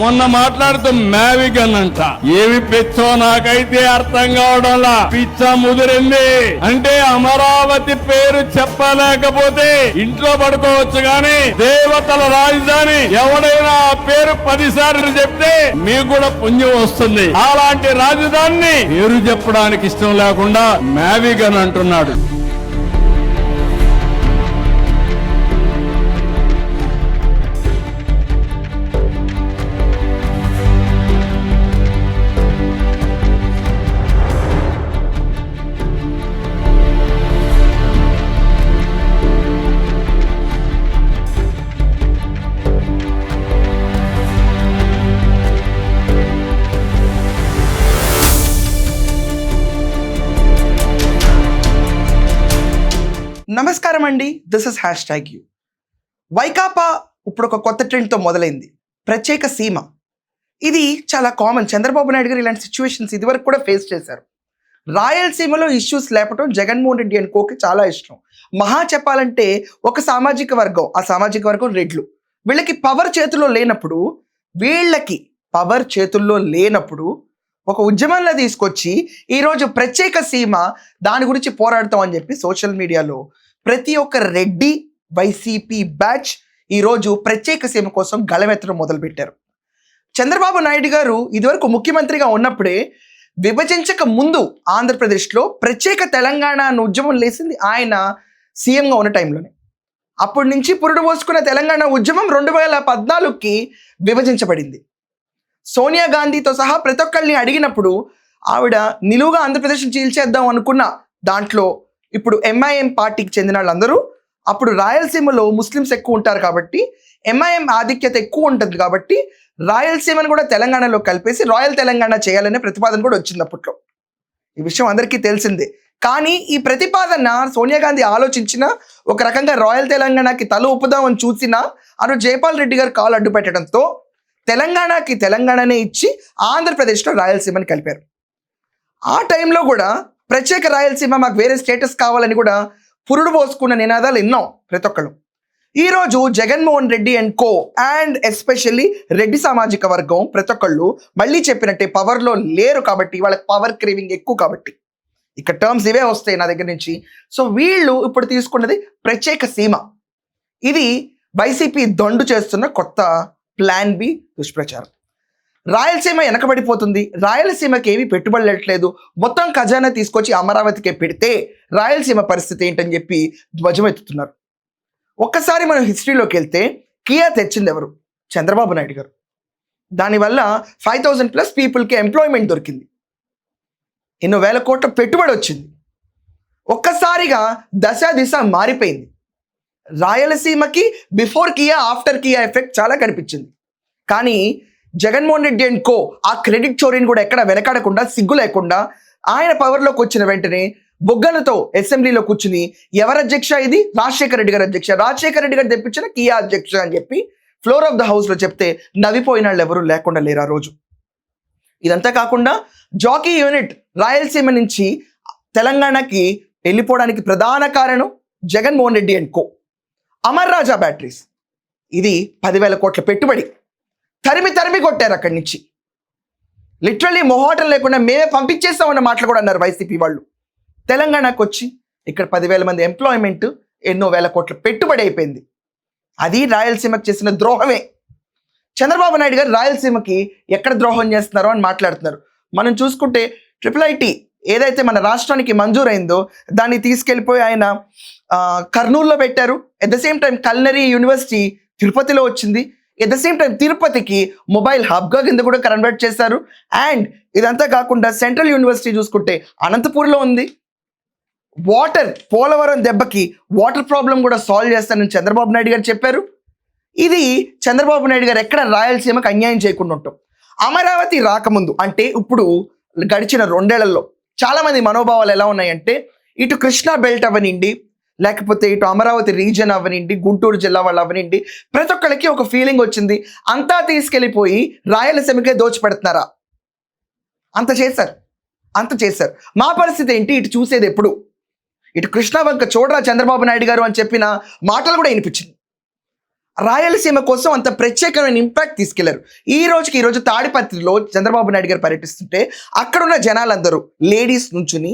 మొన్న మాట్లాడుతూ మ్యావిగన్ అంట. ఏమి పిచ్చో నాకైతే అర్థం కావడంలా. పిచ్చ ముదిరింది అంటే అమరావతి పేరు చెప్పలేకపోతే ఇంట్లో పడుకోవచ్చు గాని దేవతల రాజధాని ఎవడైనా ఆ పేరు 10 సార్లు చెప్తే మీకు కూడా పుణ్యం వస్తుంది. అలాంటి రాజధానిని పేరు చెప్పడానికి ఇష్టం లేకుండా మ్యావిగన్ అంటున్నాడు. నమస్కారం అండి, దిస్ ఇస్ #యూ. వైకాపా ఇప్పుడు ఒక కొత్త ట్రెండ్తో మొదలైంది, ప్రత్యేక సీమ. ఇది చాలా కామన్. చంద్రబాబు నాయుడు గారు ఇలాంటి సిచ్యువేషన్స్ ఇదివరకు కూడా ఫేస్ చేశారు. రాయలసీమలో ఇష్యూస్ లేపటం జగన్మోహన్ రెడ్డి అండ్ కోకి చాలా ఇష్టం. మహా చెప్పాలంటే ఒక సామాజిక వర్గం, ఆ సామాజిక వర్గం రెడ్లు. వీళ్ళకి పవర్ చేతుల్లో లేనప్పుడు ఒక ఉద్యమంలో తీసుకొచ్చి ఈరోజు ప్రత్యేక సీమ దాని గురించి పోరాడతాం అని చెప్పి సోషల్ మీడియాలో ప్రతి ఒక్క రెడ్డి వైసీపీ బ్యాచ్ ఈరోజు ప్రత్యేక సీమ కోసం గళమెత్తడం మొదలుపెట్టారు. చంద్రబాబు నాయుడు గారు ఇదివరకు ముఖ్యమంత్రిగా ఉన్నప్పుడే విభజించక ముందు ఆంధ్రప్రదేశ్లో ప్రత్యేక తెలంగాణ అన్న ఉద్యమం లేసింది ఆయన సీఎంగా ఉన్న టైంలోనే. అప్పటి నుంచి పురుడు పోసుకున్న తెలంగాణ ఉద్యమం 2014కి విభజించబడింది. సోనియా గాంధీతో సహా ప్రతి ఒక్కరిని అడిగినప్పుడు ఆవిడ నిలువుగా ఆంధ్రప్రదేశ్ని చీల్చేద్దాం అనుకున్న దాంట్లో ఇప్పుడు ఎంఐఎం పార్టీకి చెందిన వాళ్ళందరూ అప్పుడు రాయలసీమలో ముస్లిమ్స్ ఎక్కువ ఉంటారు కాబట్టి ఎంఐఎం ఆధిక్యత ఎక్కువ ఉంటుంది కాబట్టి రాయలసీమను కూడా తెలంగాణలో కలిపేసి రాయల్ తెలంగాణ చేయాలనే ప్రతిపాదన కూడా వచ్చింది అప్పట్లో. ఈ విషయం అందరికీ తెలిసిందే. కానీ ఈ ప్రతిపాదన సోనియా గాంధీ ఆలోచించిన ఒక రకంగా రాయల్ తెలంగాణకి తల ఒప్పుదామని చూసినా అను జైపాల్ రెడ్డి గారు కాలు అడ్డు పెట్టడంతో తెలంగాణకి తెలంగాణనే ఇచ్చి ఆంధ్రప్రదేశ్లో రాయలసీమని కలిపారు. ఆ టైంలో కూడా ప్రత్యేక రాయలసీమ, మాకు వేరే స్టేటస్ కావాలని కూడా పురుడు పోసుకున్న నినాదాలు ఎన్నో ప్రతి ఒక్కళ్ళు. ఈరోజు Jaganmohan Reddy and co and especially Reddy సామాజిక వర్గం ప్రతి ఒక్కళ్ళు మళ్ళీ చెప్పినట్టే పవర్లో లేరు కాబట్టి, వాళ్ళకి పవర్ క్రేవింగ్ ఎక్కువ కాబట్టి ఇక్కడ టర్మ్స్ ఇవే వస్తాయి నా దగ్గర నుంచి. సో వీళ్ళు ఇప్పుడు తీసుకున్నది ప్రత్యేక సీమ. ఇది వైసీపీ దొండు చేస్తున్న కొత్త ప్లాన్ బి దుష్ప్రచారం. రాయలసీమ వెనకబడిపోతుంది, రాయలసీమకి ఏమీ పెట్టుబడులు పెట్టలేదు, మొత్తం ఖజానా తీసుకొచ్చి అమరావతికే పెడితే రాయలసీమ పరిస్థితి ఏంటని చెప్పి ధ్వజం ఎత్తుతున్నారు. ఒక్కసారి మనం హిస్టరీలోకి వెళ్తే కియా తెచ్చింది ఎవరు? చంద్రబాబు నాయుడు గారు. దానివల్ల 5000+ పీపుల్కి ఎంప్లాయ్మెంట్ దొరికింది, ఎన్నో వేల కోట్ల పెట్టుబడి వచ్చింది. ఒక్కసారిగా దిశ మారిపోయింది. రాయలసీమకి before Kia after Kia effect చాలా కనిపించింది. కానీ జగన్మోహన్ రెడ్డి అండ్ కో ఆ క్రెడిట్ చోరీని కూడా ఎక్కడ వెనకాడకుండా, సిగ్గు లేకుండా ఆయన పవర్లోకి వచ్చిన వెంటనే బొగ్గలతో అసెంబ్లీలో కూర్చుని ఎవరు అధ్యక్ష, ఇది రాజశేఖర రెడ్డి గారు అధ్యక్ష, రాజశేఖర రెడ్డి గారు తెప్పించిన కియా అధ్యక్ష అని చెప్పి ఫ్లోర్ ఆఫ్ ద హౌస్లో చెప్తే నవ్విపోయిన వాళ్ళు ఎవరు లేకుండా లేరు ఆ రోజు. ఇదంతా కాకుండా జాకీ యూనిట్ రాయలసీమ నుంచి తెలంగాణకి వెళ్ళిపోవడానికి ప్రధాన కారణం Jaganmohan Reddy and co. Amar Raja batteries, ఇది 10,000 కోట్ల పెట్టుబడి తరిమి కొట్టారు అక్కడి నుంచి. లిటరలీ మొహోటం లేకుండా మేమే పంపించేస్తామన్న మాటలు కూడా అన్నారు వైసీపీ వాళ్ళు. తెలంగాణకు వచ్చి ఇక్కడ 10,000 మంది ఎంప్లాయ్మెంట్, ఎన్నో వేల కోట్ల పెట్టుబడి అయిపోయింది. అది రాయలసీమకు చేసిన ద్రోహమే. చంద్రబాబు నాయుడు గారు రాయలసీమకి ఎక్కడ ద్రోహం చేస్తున్నారో అని మాట్లాడుతున్నారు. మనం చూసుకుంటే IIIT ఏదైతే మన రాష్ట్రానికి మంజూరైందో దాన్ని తీసుకెళ్ళిపోయి ఆయన కర్నూలులో పెట్టారు. At the same time culinary university తిరుపతిలో వచ్చింది. ఎట్ ద సేమ్ టైం తిరుపతికి మొబైల్ హబ్గా కింద కూడా కన్వర్ట్ చేశారు. అండ్ ఇదంతా కాకుండా సెంట్రల్ యూనివర్సిటీ చూసుకుంటే అనంతపూర్లో ఉంది. పోలవరం దెబ్బకి వాటర్ ప్రాబ్లం కూడా సాల్వ్ చేస్తానని చంద్రబాబు నాయుడు గారు చెప్పారు. ఇది చంద్రబాబు నాయుడు గారు ఎక్కడ రాయలసీమకు అన్యాయం చేయకుండా ఉంటాం. అమరావతి రాకముందు అంటే ఇప్పుడు గడిచిన 2 ఏళ్లలో చాలామంది మనోభావాలు ఎలా ఉన్నాయంటే, ఇటు కృష్ణా బెల్ట్ అవనండి, లేకపోతే ఇటు అమరావతి రీజన్ అవనండి, గుంటూరు జిల్లా వాళ్ళు అవనండి, ప్రతి ఒక్కరికి ఒక ఫీలింగ్ వచ్చింది, అంతా తీసుకెళ్ళిపోయి రాయలసీమకే దోచిపెడుతున్నారా. అంత చేశారు. మా పరిస్థితి ఏంటి? ఇటు చూసేది ఎప్పుడు ఇటు కృష్ణా వంక చూడరా చంద్రబాబు నాయుడు గారు అని చెప్పిన మాటలు కూడా వినిపించింది. రాయలసీమ కోసం అంత ప్రత్యేకమైన ఇంపాక్ట్ తీసుకెళ్లారు. ఈ రోజు తాడిపత్రిలో చంద్రబాబు నాయుడు గారు పర్యటిస్తుంటే అక్కడున్న జనాలందరూ లేడీస్ నుంచుని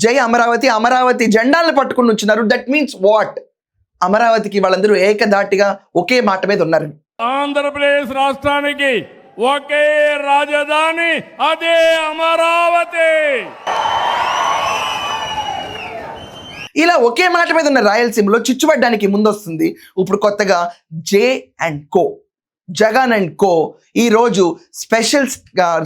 జై అమరావతి అమరావతి జెండాలను పట్టుకుని నుంచున్నారు. That means what? అమరావతికి వాళ్ళందరూ ఏకధాటిగా ఒకే మాట మీద ఉన్నారని. ఆంధ్రప్రదేశ్ రాష్ట్రానికి ఒకే రాజధాని, అదే అమరావతి. ఇలా ఒకే మాట మీద ఉన్న రాయలసీమలో చిచ్చుపడ్డానికి ముందొస్తుంది ఇప్పుడు కొత్తగా జగన్ అండ్ కో ఈరోజు స్పెషల్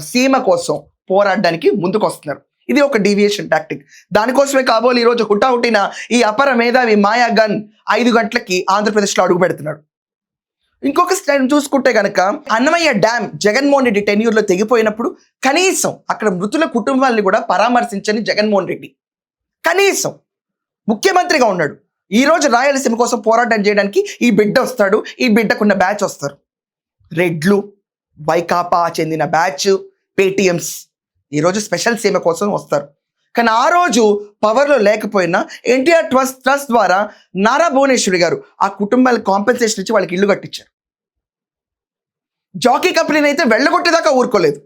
సీమ కోసం పోరాడడానికి ముందుకు వస్తున్నారు. ఇది ఒక డీవియేషన్ టాక్టిక్. దానికోసమే కాబోలు ఈరోజు హుటాహుటిన ఈ అపర మేధావి మాయా గన్ 5 గంటలకి ఆంధ్రప్రదేశ్లో అడుగు పెడుతున్నాడు. ఇంకొక స్టైల్ చూసుకుంటే కనుక అన్నమయ్య డ్యామ్ జగన్మోహన్ రెడ్డి టెన్యూర్లో తెగిపోయినప్పుడు కనీసం అక్కడ మృతుల కుటుంబాలని కూడా పరామర్శించని జగన్మోహన్ రెడ్డి కనీసం ముఖ్యమంత్రిగా ఉన్నాడు. ఈరోజు రాయలసీమ కోసం పోరాటం చేయడానికి ఈ బిడ్డ వస్తాడు, ఈ బిడ్డకున్న బ్యాచ్ వస్తారు. రెడ్లు, వైకాపా చెందిన బ్యాచ్, పేటిఎంస్ ఈరోజు స్పెషల్ సీమ కోసం వస్తారు. కానీ ఆ రోజు పవర్లో లేకపోయినా ఎన్టీఆర్ ట్రస్ట్ ద్వారా నారా భువనేశ్వరి గారు ఆ కుటుంబాలకు కాంపెన్సేషన్ ఇచ్చి వాళ్ళకి ఇల్లు కట్టించారు. జాకీ కంపెనీని అయితే వెళ్ళగొట్టేదాకా ఊరుకోలేదు.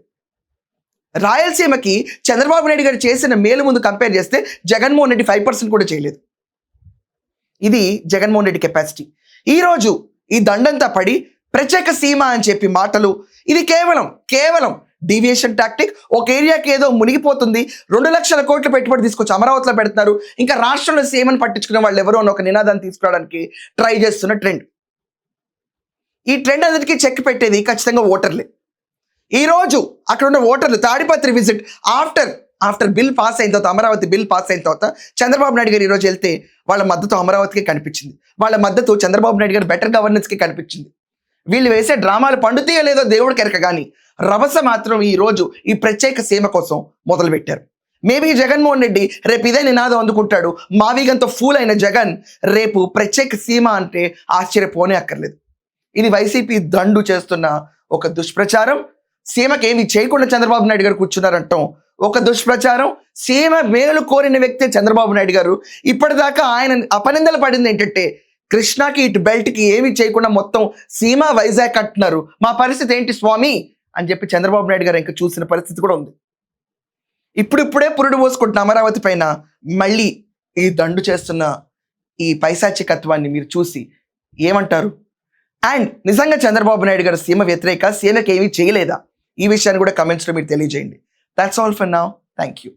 రాయలసీమకి చంద్రబాబు నాయుడు గారు చేసిన మేలు ముందు కంపేర్ చేస్తే జగన్మోహన్ రెడ్డి 5% కూడా చేయలేదు. ఇది జగన్మోహన్ రెడ్డి కెపాసిటీ. ఈరోజు ఈ దండంతా పడి ప్రత్యేక సీమ అని చెప్పి మాటలు, ఇది కేవలం డీవియేషన్ టాక్టిక్. ఒక ఏరియాకి ఏదో మునిగిపోతుంది, 2 లక్షల కోట్లు పెట్టుబడి తీసుకొచ్చి అమరావతిలో పెడుతున్నారు, ఇంకా రాష్ట్రంలో సీమను పట్టించుకునే వాళ్ళు ఎవరో అని ఒక నినాదాన్ని తీసుకురావడానికి ట్రై చేస్తున్న ట్రెండ్. ఈ ట్రెండ్ అందరికీ చెక్ పెట్టేది ఖచ్చితంగా ఓటర్లే. ఈరోజు అక్కడ ఉన్న ఓటర్లు Tadipatri visit after bill pass అయిన తర్వాత, అమరావతి బిల్ పాస్ అయిన తర్వాత చంద్రబాబు నాయుడు గారు ఈరోజు వెళ్తే వాళ్ళ మద్దతు అమరావతికి కనిపించింది. వాళ్ళ మద్దతు చంద్రబాబు నాయుడు గారు బెటర్ గవర్నెన్స్కి కనిపించింది. వీళ్ళు వేసే డ్రామాలు పండుతాయో లేదో దేవుడికి ఎరక, కానీ రభస మాత్రం ఈ రోజు ఈ ప్రత్యేక సీమ కోసం మొదలుపెట్టారు. మేబీ జగన్మోహన్ రెడ్డి రేపు ఇదే నినాదం అందుకుంటాడు. మావిగంతో ఫూల్ అయిన జగన్ రేపు ప్రత్యేక సీమ అంటే ఆశ్చర్యపోనే అక్కర్లేదు. ఇది వైసీపీ దండు చేస్తున్న ఒక దుష్ప్రచారం. సీమకి ఏమి చేయకుండా చంద్రబాబు నాయుడు గారు కూర్చున్నారంటాం ఒక దుష్ప్రచారం. సీమ మేలు కోరిన వ్యక్తి చంద్రబాబు నాయుడు గారు. ఇప్పటిదాకా ఆయన అపనిందలు పడింది ఏంటంటే కృష్ణాకి ఇటు బెల్ట్కి ఏమి చేయకుండా మొత్తం సీమ వైజాగ్ అంటున్నారు, మా పరిస్థితి ఏంటి స్వామి అని చెప్పి చంద్రబాబు నాయుడు గారు ఇంకా చూసిన పరిస్థితి కూడా ఉంది. ఇప్పుడిప్పుడే పురుడు పోసుకుంటున్న అమరావతి పైన మళ్ళీ ఈ దండు చేస్తున్న ఈ పైశాచికత్వాన్ని మీరు చూసి ఏమంటారు? అండ్ నిజంగా చంద్రబాబు నాయుడు గారు సీమ వ్యతిరేక, సీమకి ఏమీ చేయలేదా? ఈ విషయాన్ని కూడా కమెంట్స్లో మీరు తెలియజేయండి. That's all for now. Thank you.